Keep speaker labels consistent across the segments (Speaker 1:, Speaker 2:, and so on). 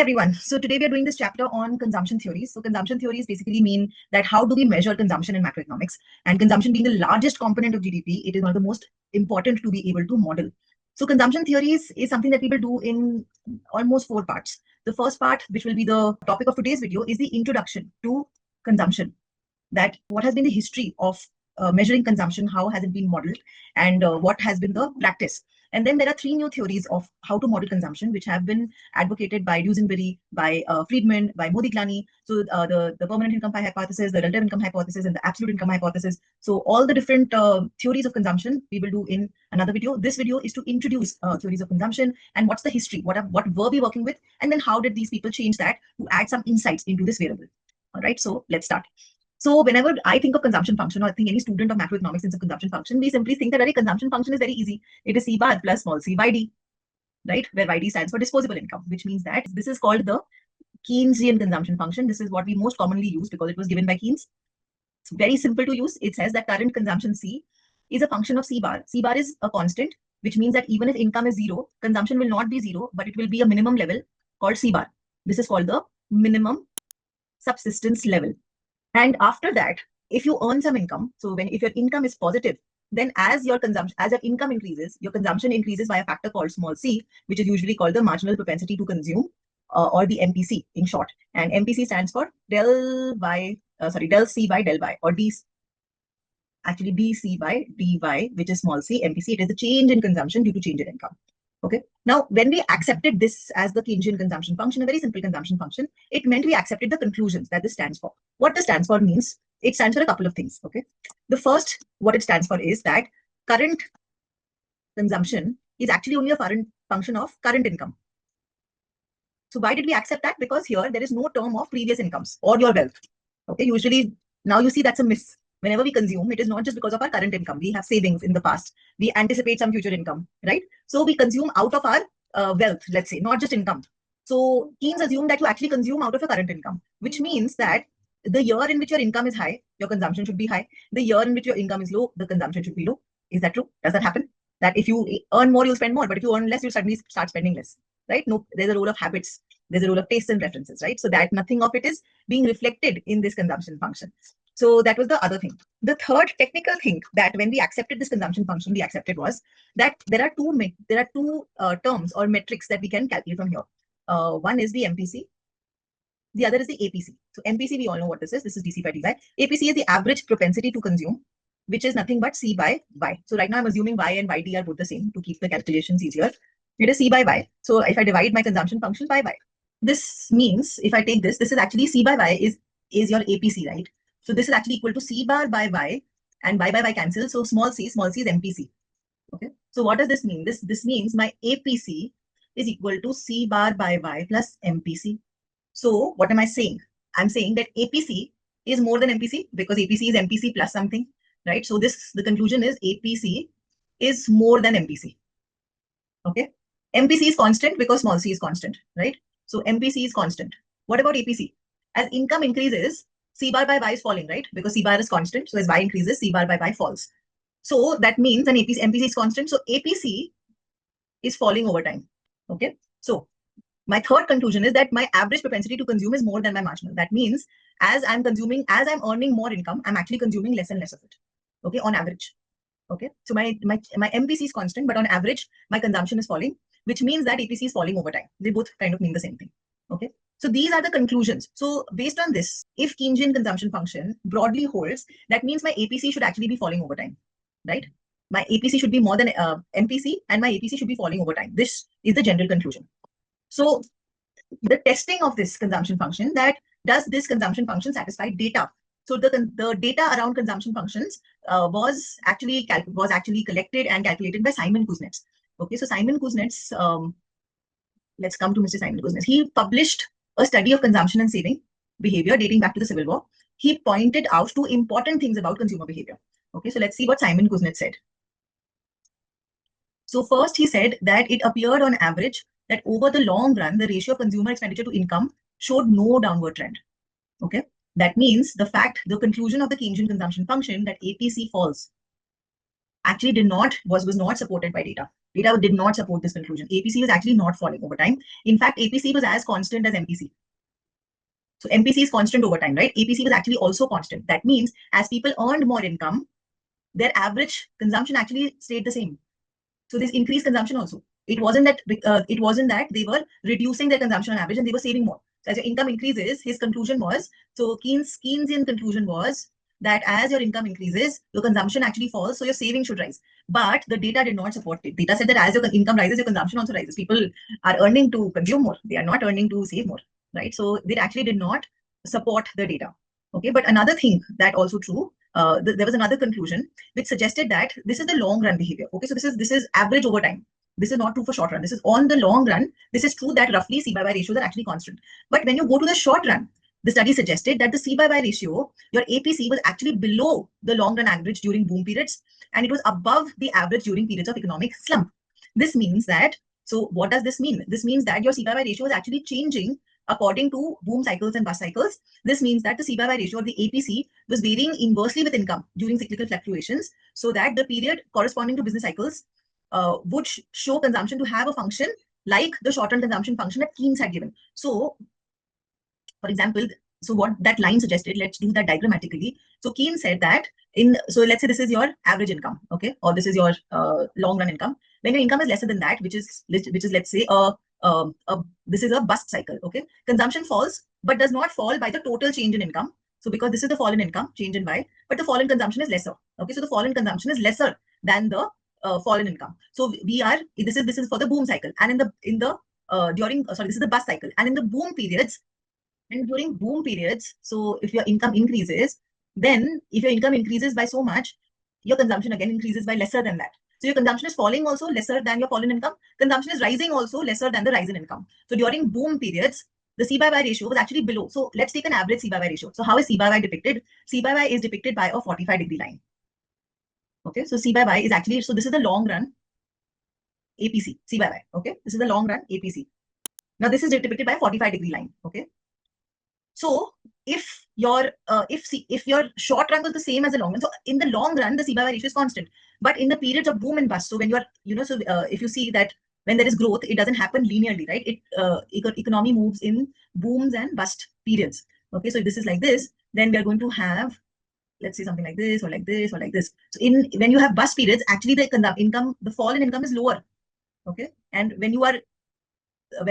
Speaker 1: everyone. So today we are doing this chapter on consumption theories. So consumption theories basically mean that how do we measure consumption in macroeconomics, and consumption being the largest component of GDP, it is one of the most important to be able to model. So consumption theories is something that we will do in almost 4 parts. The first part, which will be the topic of today's video, is the introduction to consumption. That what has been the history of measuring consumption, how has it been modeled, and what has been the practice. And then there are 3 new theories of how to model consumption, which have been advocated by Duesenberry, by Friedman, by Modigliani. So the permanent income pie hypothesis, the relative income hypothesis, and the absolute income hypothesis. So all the different theories of consumption we will do in another video. This video is to introduce theories of consumption and what's the history, what were we working with, and then how did these people change that to add some insights into this variable. All right, so let's start. So whenever I think of consumption function, or I think any student of macroeconomics thinks of consumption function, we simply think that a consumption function is very easy. It is C bar plus small c by d, right? Where YD stands for disposable income, which means that this is called the Keynesian consumption function. This is what we most commonly use because it was given by Keynes. It's very simple to use. It says that current consumption C is a function of C bar. C bar is a constant, which means that even if income is 0, consumption will not be 0, but it will be a minimum level called C bar. This is called the minimum subsistence level. And after that, if you earn some income, so if your income is positive, then as your income increases, your consumption increases by a factor called small c, which is usually called the marginal propensity to consume, or the MPC in short. And MPC stands for del C by del y, or dc by dy, which is small c. MPC, it is the change in consumption due to change in income. Okay. Now, when we accepted this as the Keynesian consumption function, a very simple consumption function, it meant we accepted the conclusions that this stands for. What this stands for means, it stands for a couple of things. Okay. The first, what it stands for is that current consumption is actually only a function of current income. So why did we accept that? Because here there is no term of previous incomes or your wealth. Okay. Usually, now you see that's a miss. Whenever we consume, it is not just because of our current income. We have savings in the past. We anticipate some future income, right? So we consume out of our wealth, let's say, not just income. So Keynes assumed that you actually consume out of your current income, which means that the year in which your income is high, your consumption should be high. The year in which your income is low, the consumption should be low. Is that true? Does that happen? That if you earn more, you'll spend more, but if you earn less, you'll suddenly start spending less, right? No, there's a role of habits. There's a role of tastes and preferences, right? So that nothing of it is being reflected in this consumption function. So that was the other thing. The third technical thing that when we accepted this consumption function, we accepted was that there are two terms or metrics that we can calculate from here. One is the MPC. The other is the APC. So MPC, we all know what this is. This is DC by dy. APC is the average propensity to consume, which is nothing but C by Y. So right now I'm assuming Y and YD are both the same to keep the calculations easier. It is C by Y. So if I divide my consumption function by Y, this means if I take this is actually C by Y is your APC, right? So this is actually equal to C bar by Y, and Y by Y cancel. So small c is MPC. Okay. So what does this mean? This means my APC is equal to C bar by Y plus MPC. So what am I saying? I'm saying that APC is more than MPC because APC is MPC plus something, right? So the conclusion is APC is more than MPC. Okay. MPC is constant because small c is constant, right? So MPC is constant. What about APC? As income increases, C bar by Y is falling, right? Because C bar is constant. So as Y increases, C bar by Y falls. So that means an MPC is constant. So APC is falling over time. Okay. So my third conclusion is that my average propensity to consume is more than my marginal. That means as I'm earning more income, I'm actually consuming less and less of it. Okay. On average. Okay. So my MPC is constant, but on average, my consumption is falling, which means that APC is falling over time. They both kind of mean the same thing. Okay. So these are the conclusions. So based on this, if Keynesian consumption function broadly holds, that means my APC should actually be falling over time, right? My APC should be more than MPC, and my APC should be falling over time. This is the general conclusion. So the testing of this consumption function, that does this consumption function satisfy data? So the data around consumption functions was actually collected and calculated by Simon Kuznets. Okay, so Simon Kuznets, let's come to Mr. Simon Kuznets. He published a study of consumption and saving behavior dating back to the Civil War. He pointed out 2 important things about consumer behavior. Okay, so let's see what Simon Kuznets said. So first, he said that it appeared on average that over the long run, the ratio of consumer expenditure to income showed no downward trend. Okay, that means the conclusion of the Keynesian consumption function that APC falls actually was not supported by data. Data did not support this conclusion. APC was actually not falling over time. In fact, APC was as constant as MPC. So MPC is constant over time, right? APC was actually also constant. That means as people earned more income, their average consumption actually stayed the same. So there's increased consumption also. It wasn't that they were reducing their consumption on average and they were saving more. So as your income increases, his conclusion was, so Keynesian conclusion was that as your income increases, your consumption actually falls, so your saving should rise. But the data did not support it. Data said that as your income rises, your consumption also rises. People are earning to consume more. They are not earning to save more, right? So they actually did not support the data. Okay, but another thing that also true, there was another conclusion which suggested that this is the long run behavior. Okay, so this is average over time. This is not true for short run. This is on the long run. This is true that roughly C by Y ratios are actually constant. But when you go to the short run, the study suggested that the C by Y ratio, your APC, was actually below the long run average during boom periods, and it was above the average during periods of economic slump. This means that, so what does this mean? This means that your C by Y ratio is actually changing according to boom cycles and bust cycles. This means that the C by Y ratio of the APC was varying inversely with income during cyclical fluctuations, so that the period corresponding to business cycles would show consumption to have a function like the short-run consumption function that Keynes had given. So, for example, so what that line suggested, let's do that diagrammatically. So Keynes said that so let's say this is your average income, okay, or this is your long-run income. When your income is lesser than that, which is let's say this is a bust cycle, okay, consumption falls but does not fall by the total change in income. So because this is the fall in income, change in Y, but the fall in consumption is lesser. Okay, so the fall in consumption is lesser than the fall in income. So this is for the boom cycle, and this is the bust cycle, and in the boom periods, and during boom periods, so if your income increases, then if your income increases by so much, your consumption again increases by lesser than that. So your consumption is falling also lesser than your fall in income. Consumption is rising also lesser than the rise in income. So during boom periods, the C by Y ratio was actually below. So let's take an average C by Y ratio. So how is C by Y depicted? C by Y is depicted by a 45-degree line. Okay, so C by Y is actually, so this is the long run APC, C by Y. Okay, this is the long run APC. Now this is depicted by a 45-degree line. Okay, so if your short run was the same as the long run, so in the long run the C by Y ratio is constant, but in the periods of boom and bust, so when you are, if you see that when there is growth, it doesn't happen linearly, right? Economy moves in booms and bust periods. Okay, so if this is like this, then we are going to have, let's say, something like this or like this or like this. So when you have bust periods, actually the fall in income is lower. Okay, and when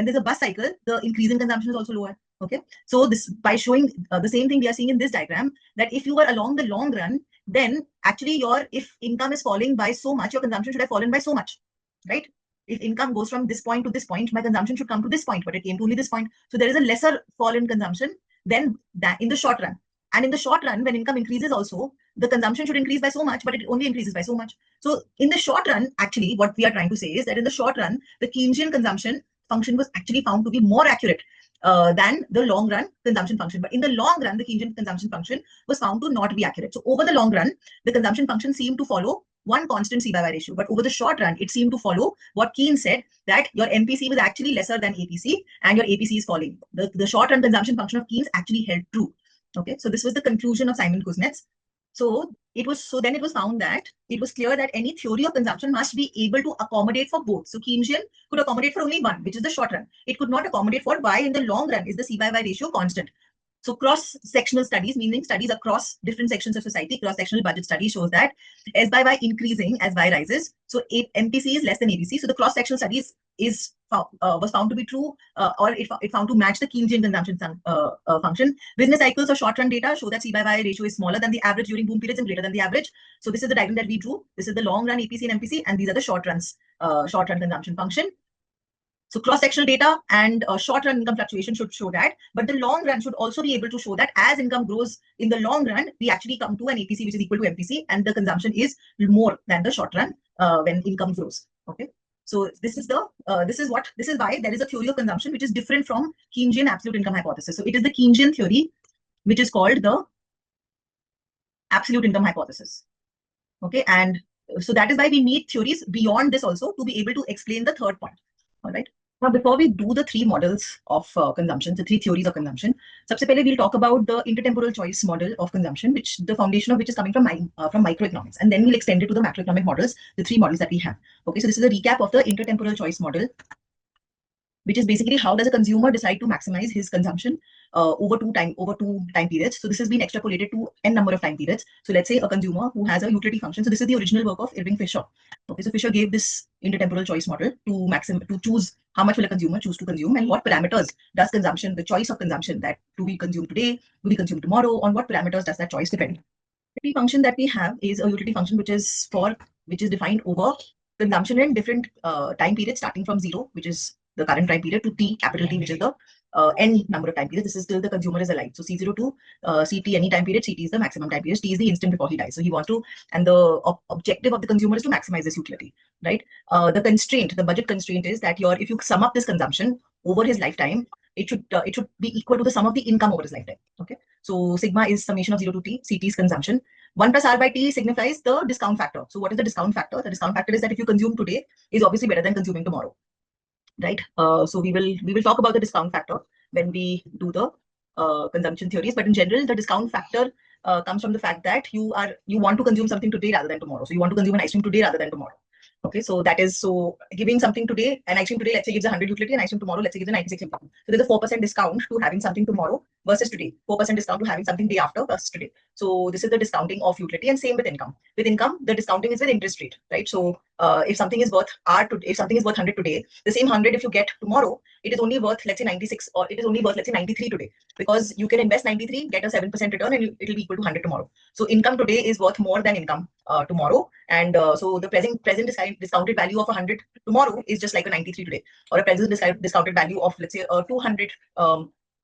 Speaker 1: there's a bust cycle, the increase in consumption is also lower. Okay, so this, by showing the same thing we are seeing in this diagram, that if you were along the long run, then actually if income is falling by so much, your consumption should have fallen by so much, right? If income goes from this point to this point, my consumption should come to this point, but it came to only this point. So there is a lesser fall in consumption than that in the short run. And in the short run, when income increases also, the consumption should increase by so much, but it only increases by so much. So in the short run, actually, what we are trying to say is that in the short run, the Keynesian consumption function was actually found to be more accurate than the long run consumption function. But in the long run, the Keynesian consumption function was found to not be accurate. So over the long run, the consumption function seemed to follow one constant C by Y ratio. But over the short run, it seemed to follow what Keynes said, that your MPC was actually lesser than APC and your APC is falling. The short run consumption function of Keynes actually held true. Okay, so this was the conclusion of Simon Kuznets. So then it was found that it was clear that any theory of consumption must be able to accommodate for both. So Keynesian could accommodate for only one, which is the short run. It could not accommodate for why in the long run is the C by Y ratio constant. So cross-sectional studies, meaning studies across different sections of society, cross-sectional budget study shows that S by Y increasing as Y rises. So MPC is less than APC. So the cross-sectional studies was found to be true, or it found to match the Keynesian consumption function. Business cycles or short-run data show that C by Y ratio is smaller than the average during boom periods and greater than the average. So this is the diagram that we drew. This is the long-run APC and MPC, and these are the short-run consumption function. So cross-sectional data and short-run income fluctuation should show that, but the long run should also be able to show that as income grows in the long run, we actually come to an APC which is equal to MPC, and the consumption is more than the short run when income grows. Okay, so this is why there is a theory of consumption which is different from Keynesian absolute income hypothesis. So it is the Keynesian theory which is called the absolute income hypothesis. Okay, and so that is why we need theories beyond this also to be able to explain the third point. All right. Now, before we do the three models of consumption, the three theories of consumption, सबसे पहले we'll talk about the intertemporal choice model of consumption, which the foundation of which is coming from microeconomics, and then we'll extend it to the macroeconomic models, the three models that we have. Okay, so this is a recap of the intertemporal choice model, which is basically how does a consumer decide to maximize his consumption over two time periods. So this has been extrapolated to n number of time periods. So let's say a consumer who has a utility function. So this is the original work of Irving Fisher. Okay, so Fisher gave this intertemporal choice model to choose how much will a consumer choose to consume and what parameters does consumption, the choice of consumption, that do we consume today, do we consume tomorrow, on what parameters does that choice depend. The function that we have is a utility function which is defined over consumption in different time periods starting from 0, which is the current time period, to T, capital T, which is the n number of time periods. This is till the consumer is alive. So C0 to CT, any time period, CT is the maximum time period, T is the instant before he dies. So he wants to, and the objective of the consumer is to maximize this utility, right? The constraint, the budget constraint is that if you sum up this consumption over his lifetime, it should be equal to the sum of the income over his lifetime. Okay, so sigma is summation of 0 to T, CT's consumption. 1 plus R by T signifies the discount factor. So what is the discount factor? The discount factor is that if you consume today is obviously better than consuming tomorrow, right? So we will talk about the discount factor when we do the consumption theories. But in general, the discount factor comes from the fact that you want to consume something today rather than tomorrow. So you want to consume an ice cream today rather than tomorrow. Okay, so that is, so giving something today, an ice cream today, let's say gives 100 utility, and ice cream tomorrow, let's say gives a 96 utility. So there's a 4% discount to having something tomorrow versus today, 4% discount to having something day after versus today. So this is the discounting of utility, and same with income. With income, the discounting is with interest rate, right? So if something is worth if something is worth 100 today, the same 100 if you get tomorrow, it is only worth, let's say 96, or it is only worth, let's say 93 today, because you can invest 93, get a 7% return, and it will be equal to 100 tomorrow. So income today is worth more than income tomorrow, and so the present discounted value of 100 tomorrow is just like a 93 today, or a present discounted value of, let's say 200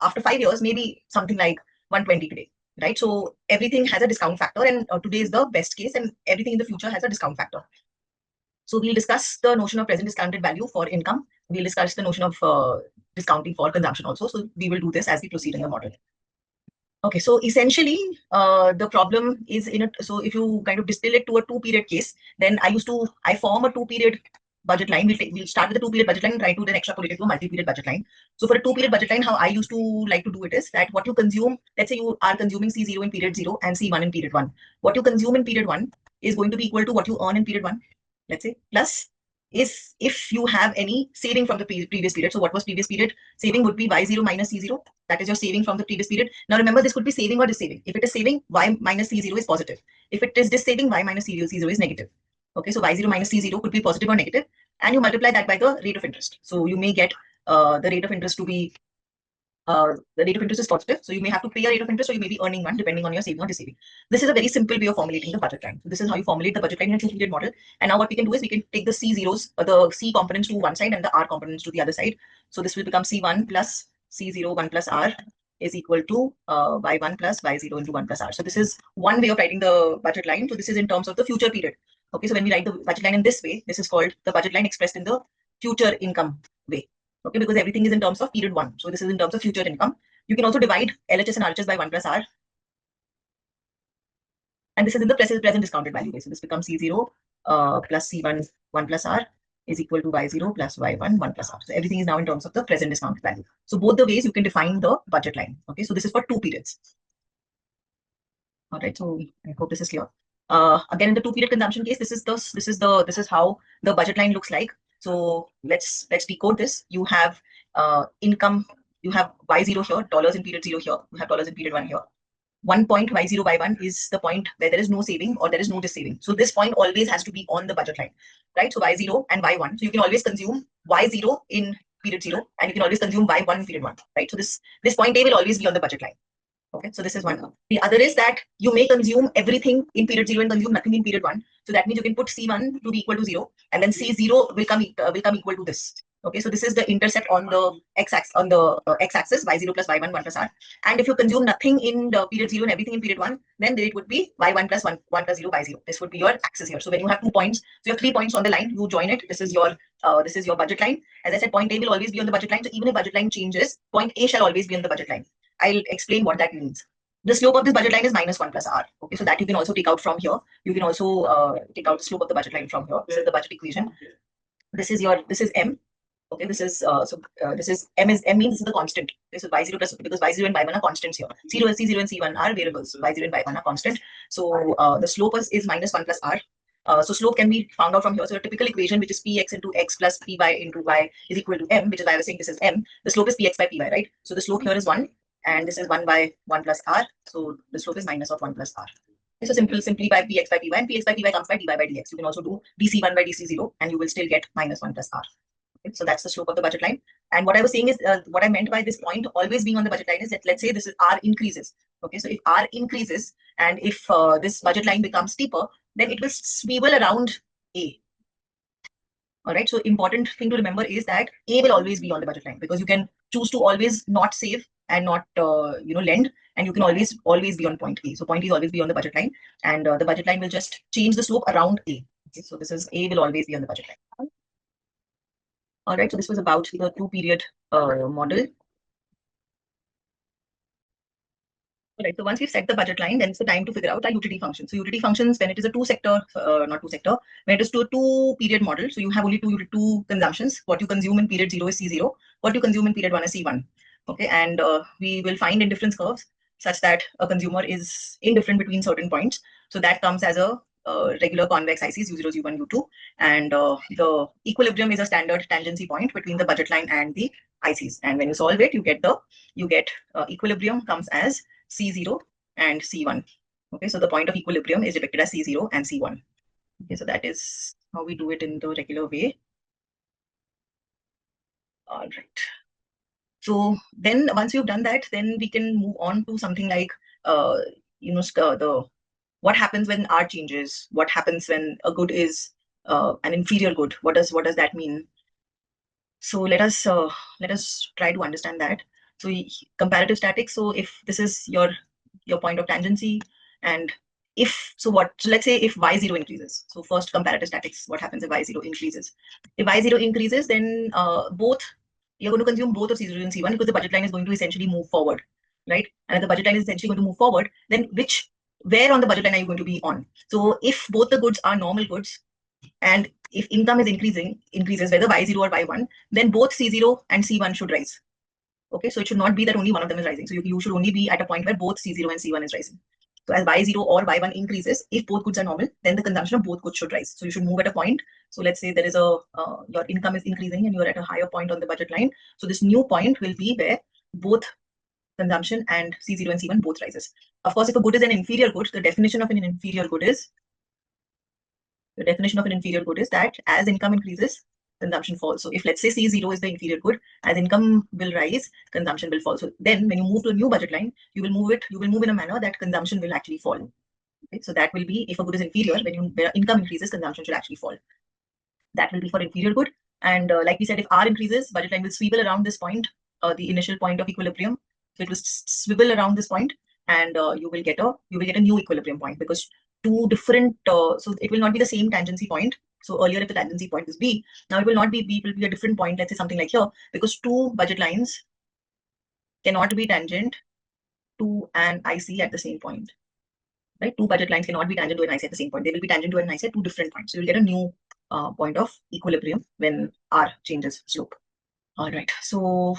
Speaker 1: after 5 years, maybe something like 120 today, right? So everything has a discount factor, and today is the best case, and everything in the future has a discount factor. So we'll discuss the notion of present discounted value for income. We'll discuss the notion of discounting for consumption also. So we will do this as we proceed in the model. Okay, so essentially, the problem is in it. So if you kind of distill it to a 2-period case, then I form a 2-period budget line. We'll start with the 2-period budget line and try to then extrapolate it to a multi-period budget line. So for a 2-period budget line, how I used to like to do it is that what you consume, let's say you are consuming C0 in period 0 and C1 in period 1. What you consume in period 1 is going to be equal to what you earn in period 1, let's say, plus is if you have any saving from the previous period. So what was previous period? Saving would be Y0 minus C0. That is your saving from the previous period. Now remember, this could be saving or dissaving. If it is saving, Y minus C0 is positive. If it is dissaving, Y minus C0 is negative. Okay, so Y0 minus C0 could be positive or negative, and you multiply that by the rate of interest. So you may get the rate of interest to be the rate of interest is positive, so you may have to pay a rate of interest, or you may be earning one depending on your saving or dissaving. This is a very simple way of formulating the budget line. So this is how you formulate the budget line in a 2-period model. And now what we can do is we can take the C zeros, the C components to one side and the R components to the other side. So this will become C1 plus C0 1 plus R is equal to Y1 plus Y0 into 1 plus R. So this is one way of writing the budget line. So this is in terms of the future period. Okay, so when we write the budget line in this way, this is called the budget line expressed in the future income way. Okay, because everything is in terms of period 1. So this is in terms of future income. You can also divide LHS and RHS by 1 plus R. And this is in the present discounted value. So this becomes C0 plus C1 1 plus R is equal to Y0 plus Y1 1 plus R. So everything is now in terms of the present discounted value. So both the ways you can define the budget line. Okay, so this is for 2 periods. All right, so I hope this is clear. Again, in the 2-period consumption case, this is how the budget line looks like. So let's decode this. You have income, you have Y0 here, dollars in period 0 here, you have dollars in period 1 here. One point Y0 Y1 is the point where there is no saving or there is no dissaving. So this point always has to be on the budget line, right? So Y0 and Y1. So you can always consume Y0 in period 0, and you can always consume Y1 in period 1, right? So this point A will always be on the budget line. Okay, so this is one. The other is that you may consume everything in period 0 and consume nothing in period 1. So that means you can put C1 to be equal to 0, and then C0 will come equal to this. Okay, so this is the intercept on the x-axis, Y0 plus Y1 1 plus R. And if you consume nothing in the period 0 and everything in period 1, then it would be Y1 plus 1 plus 0 by 0. This would be your axis here. So when you have 2 points, so you have 3 points on the line, you join it. This is your budget line. As I said, point A will always be on the budget line. So even if budget line changes, point A shall always be on the budget line. I'll explain what that means. The slope of this budget line is minus 1 plus R. Okay, so that you can also take out from here. You can also take out the slope of the budget line from here. This is the budget equation. This is M. Okay, this is M means this is the constant. This is y0 plus, because y0 and y1 are constants here. C0 and C1 are variables. Y0 and y1 are constant. So the slope is minus 1 plus r. So slope can be found out from here. So a typical equation, which is px into x plus py into y is equal to m, which is why I was saying this is m. The slope is px by py, right? So the slope here is 1, and this is 1 by 1 plus r. So the slope is minus of 1 plus r. So simply by px by py, and px by py comes by dy by dx. You can also do dc1 by dc0, and you will still get minus 1 plus r. Okay, so that's the slope of the budget line. And what I was saying is, what I meant by this point always being on the budget line is that, let's say this is r increases. Okay, so if r increases and if this budget line becomes steeper, then it will swivel around a. All right, so important thing to remember is that a will always be on the budget line, because you can choose to always not save and not lend, and you can always be on point a. So point a will always be on the budget line, and the budget line will just change the slope around a. Okay, so this is a will always be on the budget line. All right, so this was about the 2-period model. All right, so once we've set the budget line, then it's the time to figure out our utility function. So utility functions, when it is a when it is to a 2-period model, so you have only two consumptions. What you consume in period 0 is C0. What you consume in period 1 is C1. Okay, and we will find indifference curves such that a consumer is indifferent between certain points. So that comes as a regular convex ICs U0, U1, U2, and the equilibrium is a standard tangency point between the budget line and the ICs. And when you solve it, you get equilibrium comes as C0 and C1. Okay, so the point of equilibrium is depicted as C0 and C1. Okay, so that is how we do it in the regular way. All right. So then once you've done that, then we can move on to something like, what happens when R changes? What happens when a good is an inferior good? What does that mean? So let us try to understand that. So comparative statics. So if this is your point of tangency, and so let's say if y0 increases. So first, comparative statics. What happens if y0 increases? If y0 increases, then you're going to consume both of C0 and C1, because the budget line is going to essentially move forward, right? And if the budget line is essentially going to move forward, then where on the budget line are you going to be on? So if both the goods are normal goods, and if income is increases, whether y0 or y1, then both C0 and C1 should rise. Okay, so it should not be that only one of them is rising. So you should only be at a point where both C0 and C1 is rising. So as y0 or y1 increases, if both goods are normal, then the consumption of both goods should rise. So you should move at a point. So let's say there is your income is increasing and you're at a higher point on the budget line. So this new point will be where both consumption and C0 and C1 both rises. Of course, if a good is an inferior good, the definition of an inferior good is that as income increases, consumption falls. So if, let's say, C0 is the inferior good, as income will rise, consumption will fall. So then when you move to a new budget line, you will move in a manner that consumption will actually fall. Okay, so that will be, if a good is inferior, when income increases, consumption should actually fall. That will be for inferior good. And like we said, if R increases, budget line will swivel around this point, the initial point of equilibrium. So it will swivel around this point, and you will get a new equilibrium point, because two different, so it will not be the same tangency point. So earlier, if the tangency point is B, now it will not be B, it will be a different point, let's say something like here, because two budget lines cannot be tangent to an IC at the same point, right? Two budget lines cannot be tangent to an IC at the same point. They will be tangent to an IC at two different points. So you'll get a new point of equilibrium when R changes slope. All right, so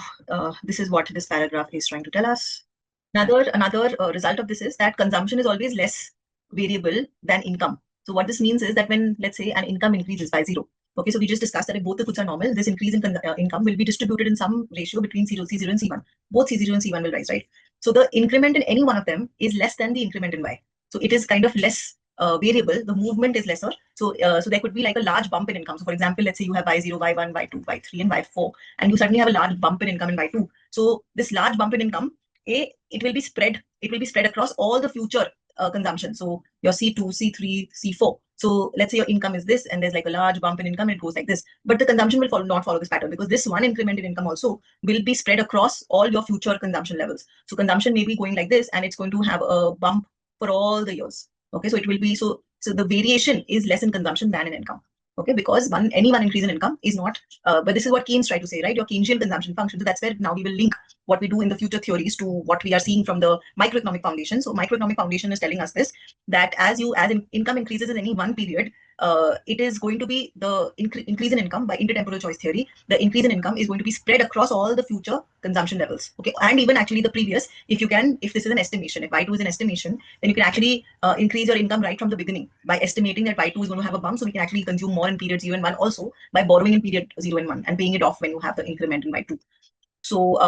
Speaker 1: this is what this paragraph is trying to tell us. Another result of this is that consumption is always less variable than income. So what this means is that when, let's say, an income increases by 0, okay, so we just discussed that if both the goods are normal, this increase in income will be distributed in some ratio between C0 and C1. Both C0 and C1 will rise, right? So the increment in any one of them is less than the increment in Y. So it is kind of less variable. The movement is lesser. So there could be like a large bump in income. So for example, let's say you have Y0, Y1, Y2, Y3, and Y4, and you suddenly have a large bump in income in Y2. So this large bump in income, it will be spread across all the future consumption. So your C2, C3, C4. So let's say your income is this, and there's like a large bump in income, and it goes like this. But the consumption will not follow this pattern, because this one increment in income also will be spread across all your future consumption levels. So consumption may be going like this, and it's going to have a bump for all the years. Okay, so it will be so the variation is less in consumption than in income. Okay, because any one increase in income is not, but this is what Keynes tried to say, right? Your Keynesian consumption function. So that's where now we will link what we do in the future theories to what we are seeing from the microeconomic foundation. So microeconomic foundation is telling us this, that as income increases in any one period, it is going to be the increase in income by intertemporal choice theory. The increase in income is going to be spread across all the future consumption levels. Okay, and even actually the previous, if this is an estimation, if y2 is an estimation, then you can actually increase your income right from the beginning by estimating that y2 is going to have a bump, so we can actually consume more in period 0 and 1 also by borrowing in period 0 and 1 and paying it off when you have the increment in y2. So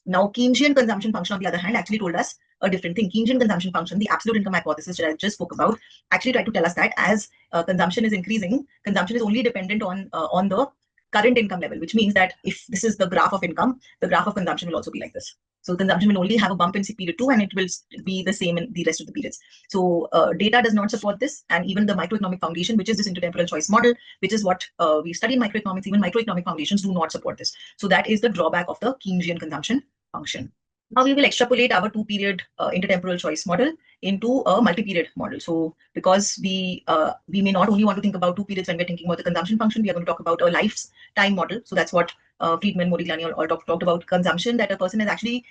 Speaker 1: now Keynesian consumption function, on the other hand, actually told us a different thing. Keynesian consumption function, the absolute income hypothesis that I just spoke about, actually tried to tell us that as consumption is increasing, consumption is only dependent on the current income level, which means that if this is the graph of income, the graph of consumption will also be like this. So consumption will only have a bump in period 2 and it will be the same in the rest of the periods. So data does not support this, and even the microeconomic foundation, which is this intertemporal choice model, which is what we study in microeconomics, even microeconomic foundations do not support this. So that is the drawback of the Keynesian consumption function. Now we will extrapolate our 2-period intertemporal choice model into a multi-period model. So because we may not only want to think about 2 periods when we're thinking about the consumption function, we are going to talk about a lifetime model. So that's what Friedman, Modigliani all talked about consumption, that a person is actually,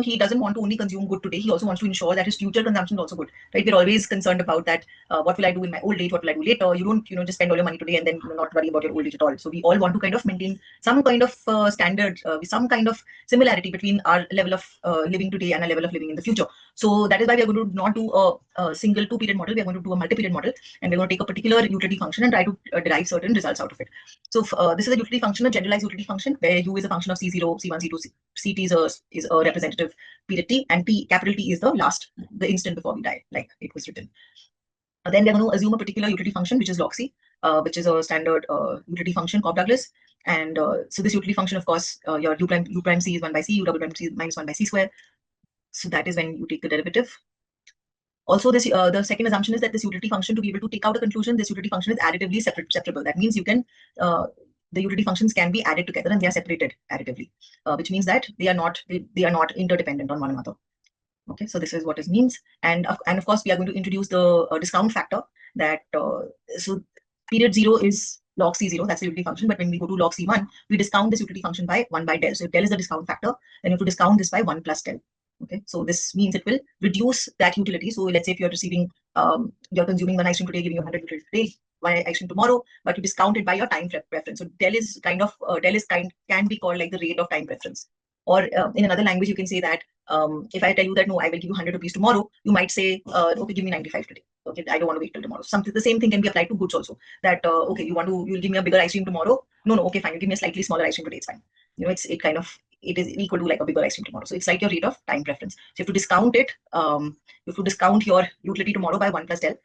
Speaker 1: he doesn't want to only consume good today. He also wants to ensure that his future consumption is also good, right? We're always concerned about that. What will I do in my old age? What will I do later? You don't, just spend all your money today and then not worry about your old age at all. So we all want to kind of maintain some kind of standard, some kind of similarity between our level of living today and our level of living in the future. So that is why we are going to not do a single 2-period model. We are going to do a multi-period model, and we're going to take a particular utility function and try to derive certain results out of it. So this is a utility function, a generalized utility function, where u is a function of c0, c1, c2, ct is a representative period t, and t, capital T, is the instant before we die, like it was written. Then we're going to assume a particular utility function, which is log c, which is a standard utility function, Cobb-Douglas. And so this utility function, of course, your u prime c is 1 by c, u double prime c is minus 1 by c square. So that is when you take the derivative. Also, this the second assumption is that this utility function, to be able to take out a conclusion, this utility function is additively separable. That means you can the utility functions can be added together and they are separated additively, which means that they are not interdependent on one another. Okay, so this is what it means, and of course we are going to introduce the discount factor. That so period 0 is log c0, that's the utility function, but when we go to log c1, we discount this utility function by 1 by del. So if del is the discount factor, then you have to discount this by 1 plus del. Okay, so this means it will reduce that utility. So let's say if you're receiving, you're consuming one ice cream today, giving you 100 utility today, one ice cream tomorrow, but you discount it by your time preference. So del is can be called like the rate of time preference. Or in another language, you can say that if I tell you that no, I will give you 100 rupees tomorrow, you might say, okay, give me 95 today. Okay, I don't want to wait till tomorrow. The same thing can be applied to goods also. That okay, you'll give me a bigger ice cream tomorrow. No, okay, fine. You give me a slightly smaller ice cream today. It's fine. It is equal to like a bigger ice cream tomorrow. So it's like your rate of time preference. So you have to discount it. You have to discount your utility tomorrow by 1 plus del.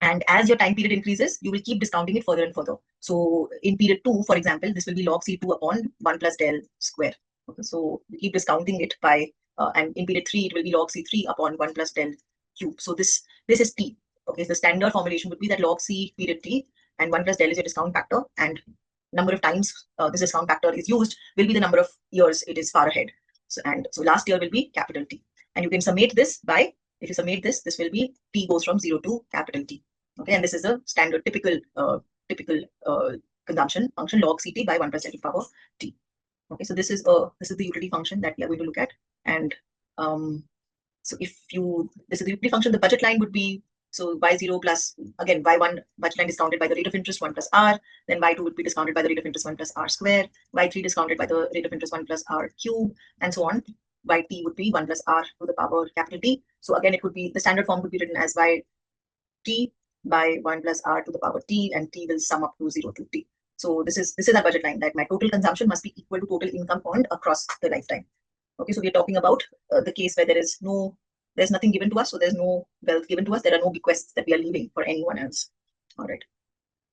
Speaker 1: And as your time period increases, you will keep discounting it further and further. So in period 2, for example, this will be log c2 upon 1 plus del square. Okay, so you keep discounting it by, and in period 3, it will be log c3 upon 1 plus del cube. So this is t. Okay, so the standard formulation would be that log c period t and 1 plus del is your discount factor, and number of times this discount factor is used will be the number of years it is far ahead. So last year will be capital T, and you can summate this by, if you summate this will be t goes from 0 to capital T. Okay, and this is a standard typical consumption function, log ct by 1 plus del to the power t. Okay, so this is the utility function that we are going to look at, and so this is the utility function. The budget line would be, so y0 plus, again, y1 budget line discounted by the rate of interest 1 plus r, then y2 would be discounted by the rate of interest 1 plus r square, y3 discounted by the rate of interest 1 plus r cube, and so on. Yt would be 1 plus r to the power capital T. So again, it would be, the standard form could be written as yt by 1 plus r to the power t, and t will sum up to 0 to t. So this is our budget line, that my total consumption must be equal to total income earned across the lifetime. Okay, so we are talking about the case where there's nothing given to us, so there's no wealth given to us. There are no bequests that we are leaving for anyone else. All right.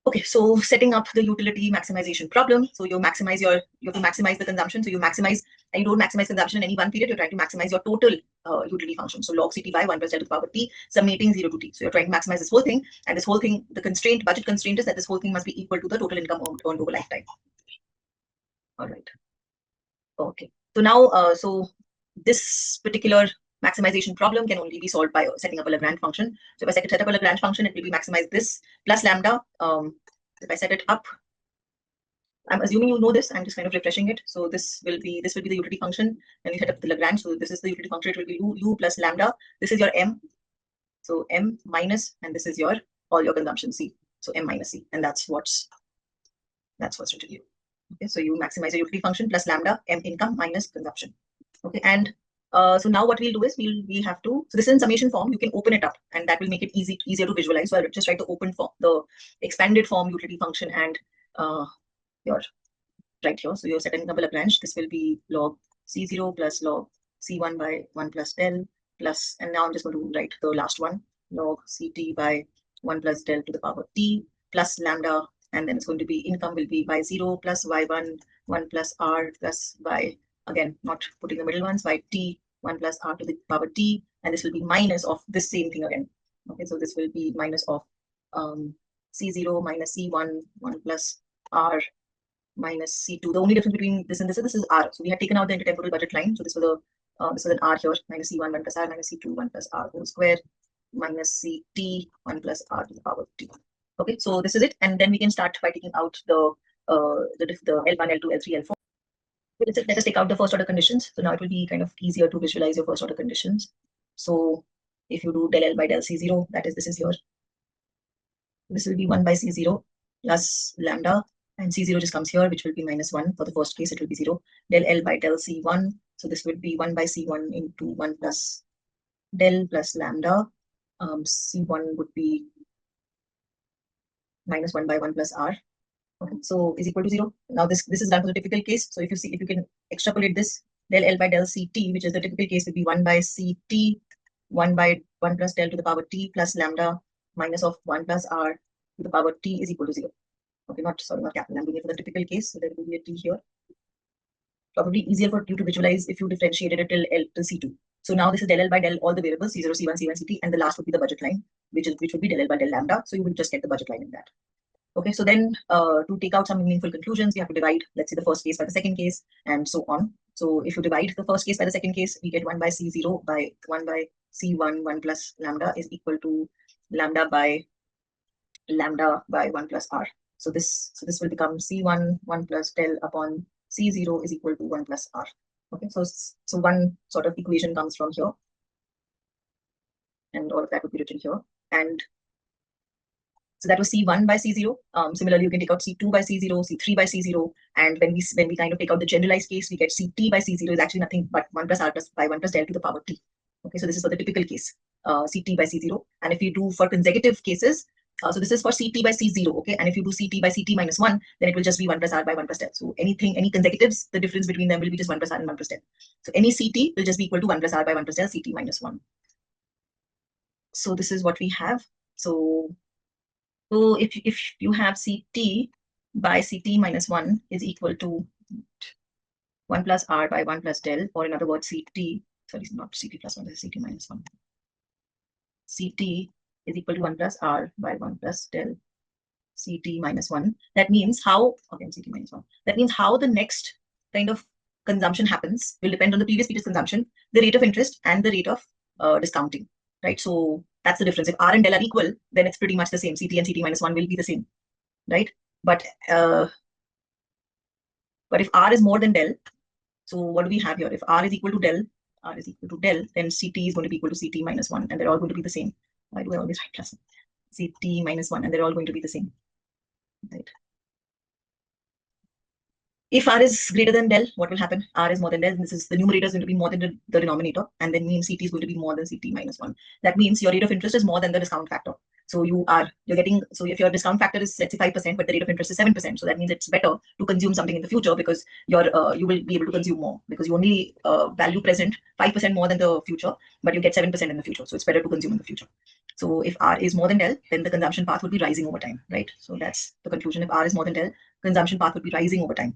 Speaker 1: Okay, so setting up the utility maximization problem. So you have to maximize the consumption. So you maximize, and you don't maximize consumption in any one period. You're trying to maximize your total utility function. So log ct by 1 plus del to the power t, summating 0 to t. So you're trying to maximize this whole thing, and this whole thing, the budget constraint is that this whole thing must be equal to the total income earned over lifetime. All right. Okay. So now, so this particular maximization problem can only be solved by setting up a Lagrange function. So if I set up a Lagrange function, it will be maximize this plus lambda. If I set it up, I'm assuming you know this. I'm just kind of refreshing it. So this will be the utility function, and you set up the Lagrange. So this is the utility function. It will be u plus lambda. This is your m. So m minus, and this is your all your consumption C. So M minus C, and that's what's written here. Okay, so you maximize your utility function plus lambda M income minus consumption. Okay, and so now what we'll do is we have to, so this is in summation form, you can open it up and that will make it easier to visualize. So I'll just write the open form, the expanded form utility function, and your right here. So your second double Lagrange, this will be log C0 plus log C1 by 1 plus del plus, and now I'm just going to write the last one, log CT by 1 plus del to the power T plus lambda, and then it's going to be income will be by 0 plus y1 1 plus r plus by, again not putting the middle ones, by t 1 plus r to the power t, and this will be minus of this same thing again. Okay, so this will be minus of C0 minus C1 1 plus r minus C2. The only difference between this and this is R. So we had taken out the intertemporal budget line. So this was an R here, minus C1 1 plus R minus C2 1 plus R whole square minus CT 1 plus R to the power T. Okay, so this is it, and then we can start by taking out the L1, L2, L3, L4. Let us take out the first order conditions. So now it will be kind of easier to visualize your first order conditions. So if you do del L by del C0, that is, this is your, this will be 1 by C0 plus lambda, and C0 just comes here, which will be minus 1. For the first case, it will be 0. Del L by del C1. So this would be 1 by C1 into 1 plus del plus lambda. C1 would be minus 1 by 1 plus R. Okay, so is equal to 0. Now this is done for the typical case. So if you can extrapolate this, del L by del CT, which is the typical case, would be 1 by CT, 1 by 1 plus del to the power T plus lambda minus of 1 plus R to the power T is equal to 0. Okay, not capital. I'm doing it for the typical case, so there will be a T here. Probably easier for you to visualize if you differentiated it till L till C2. So now this is del L by del all the variables, C0, C1, C1, CT, and the last would be the budget line, which would be del L by del lambda. So you will just get the budget line in that. Okay, so then to take out some meaningful conclusions, we have to divide, let's say, the first case by the second case, and so on. So if you divide the first case by the second case, we get 1 by C0 by 1 by C1, 1 plus lambda is equal to lambda by 1 plus R. So this will become C1 1 plus del upon C0 is equal to 1 plus R. Okay, so one sort of equation comes from here, and all of that would be written here. And so that was C1 by C0. Similarly, you can take out C2 by C0, C3 by C0, and when we kind of take out the generalized case, we get CT by C0 is actually nothing but 1 plus R plus by 1 plus del to the power T. Okay, so this is for the typical case, CT by C0. And if you do for consecutive cases, so this is for CT by C0, okay? And if you do CT by CT minus 1, then it will just be 1 plus R by 1 plus del. So any consecutives, the difference between them will be just 1 plus R and 1 plus del. So any CT will just be equal to 1 plus R by 1 plus del, CT minus 1. So this is what we have. So if you have CT by CT minus 1 is equal to 1 plus R by 1 plus del, or in other words, sorry, not CT plus 1, this is CT minus 1. CT is equal to 1 plus R by 1 plus del CT minus 1. That means how, again, CT minus 1. That means how the next kind of consumption happens will depend on the previous period's consumption, the rate of interest, and the rate of discounting, right? So that's the difference. If R and del are equal, then it's pretty much the same. CT and CT minus 1 will be the same, right? But if R is more than del, so what do we have here? If R is equal to del, then CT is going to be equal to CT minus 1, and they're all going to be the same. Why do I always write plus? CT minus 1, and they're all going to be the same, right? If R is greater than del, what will happen? R is more than del. This is the numerator is going to be more than the denominator, and then means CT is going to be more than CT minus 1. That means your rate of interest is more than the discount factor. So you're getting, so if your discount factor is, let's say, 5%, but the rate of interest is 7%, so that means it's better to consume something in the future because you will be able to consume more because you only value present 5% more than the future, but you get 7% in the future. So it's better to consume in the future. So if R is more than del, then the consumption path would be rising over time, right? So that's the conclusion. If R is more than del, consumption path would be rising over time.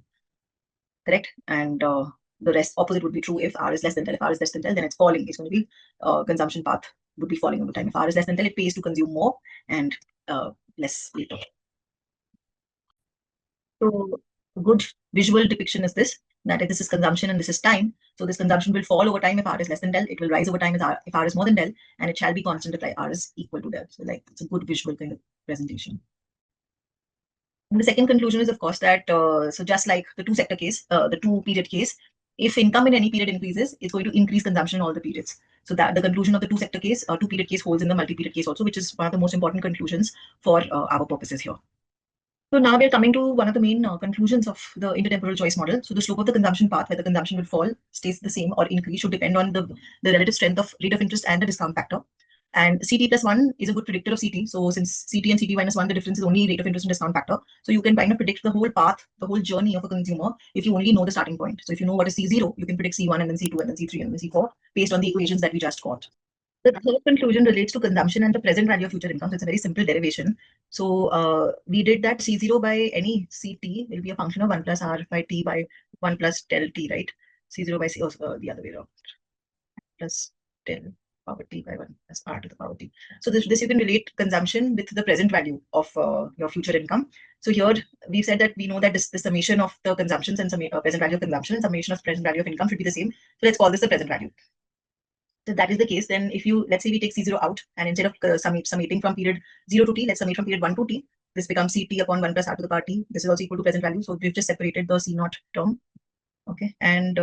Speaker 1: Correct, and the rest opposite would be true if R is less than del. If R is less than del, then it's falling. It's going to be consumption path would be falling over time. If R is less than del, it pays to consume more and less later. So a good visual depiction is this, that if this is consumption and this is time, so this consumption will fall over time if R is less than del. It will rise over time if R is more than del, and it shall be constant if R is equal to del. So like it's a good visual kind of presentation. And the second conclusion is, of course, that so just like the two-sector case, the two-period case, if income in any period increases, it's going to increase consumption in all the periods. So that the conclusion of the two-sector case, two-period case holds in the multi-period case also, which is one of the most important conclusions for our purposes here. So now we're coming to one of the main conclusions of the intertemporal choice model. So the slope of the consumption path, where the consumption will fall, stays the same or increase, should depend on the relative strength of rate of interest and the discount factor. And CT plus 1 is a good predictor of CT. So since CT and CT minus 1, the difference is only rate of interest and discount factor. So you can kind of predict the whole path, the whole journey of a consumer if you only know the starting point. So if you know what is C0, you can predict C1 and then C2 and then C3 and then C4 based on the equations that we just got. The third conclusion relates to consumption and the present value of future income. So it's a very simple derivation. So we did that C0 by any CT will be a function of 1 plus R by T by 1 plus del T, right? C0 by C, the other way around. Plus del power T by 1 plus R to the power T. So this you can relate consumption with the present value of your future income. So here we've said that we know that the summation of the consumptions and present value of consumption and summation of present value of income should be the same. So let's call this the present value. So that is the case, then if you, let's say we take C0 out and instead of summating from period 0 to T, let's summate from period 1 to T. This becomes CT upon 1 plus R to the power T. This is also equal to present value. So we've just separated the C0 term. Okay. And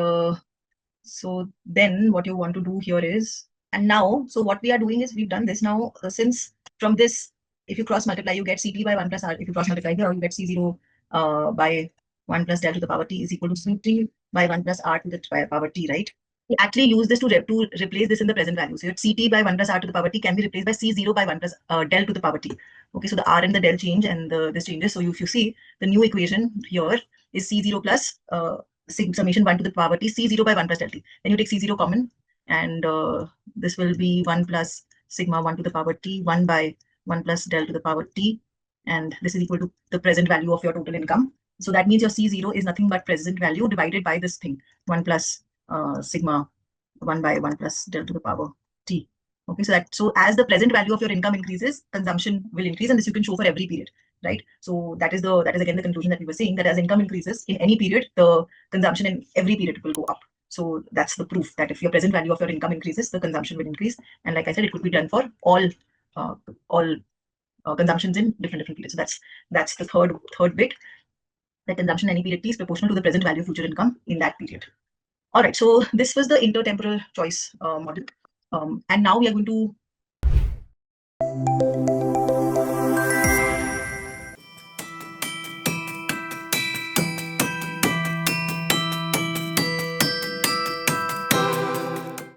Speaker 1: so then what you want to do here is, and now, so what we are doing is we've done this now, since from this, if you cross multiply, you get CT by 1 plus R. If you cross multiply here, you get C0 by 1 plus del to the power T is equal to CT by 1 plus R to the power T, right? We actually use this to replace this in the present value. So your CT by 1 plus R to the power T can be replaced by C0 by 1 plus del to the power T. Okay, so the R and the del change and this changes. So if you see the new equation here is C0 plus summation 1 to the power T, C0 by 1 plus del T. Then you take C0 common and this will be 1 plus sigma 1 to the power T, 1 by 1 plus del to the power T. And this is equal to the present value of your total income. So that means your C0 is nothing but present value divided by this thing, 1 plus sigma 1 by 1 plus del to the power T. Okay, so as the present value of your income increases, consumption will increase, and this you can show for every period, right? So that is again the conclusion that we were saying, that as income increases in any period, the consumption in every period will go up. So that's the proof that if your present value of your income increases, the consumption will increase. And like I said, it could be done for all consumptions in different periods. So that's the third bit, that consumption in any period T is proportional to the present value of future income in that period. All right, so this was the intertemporal choice model. And now we are going to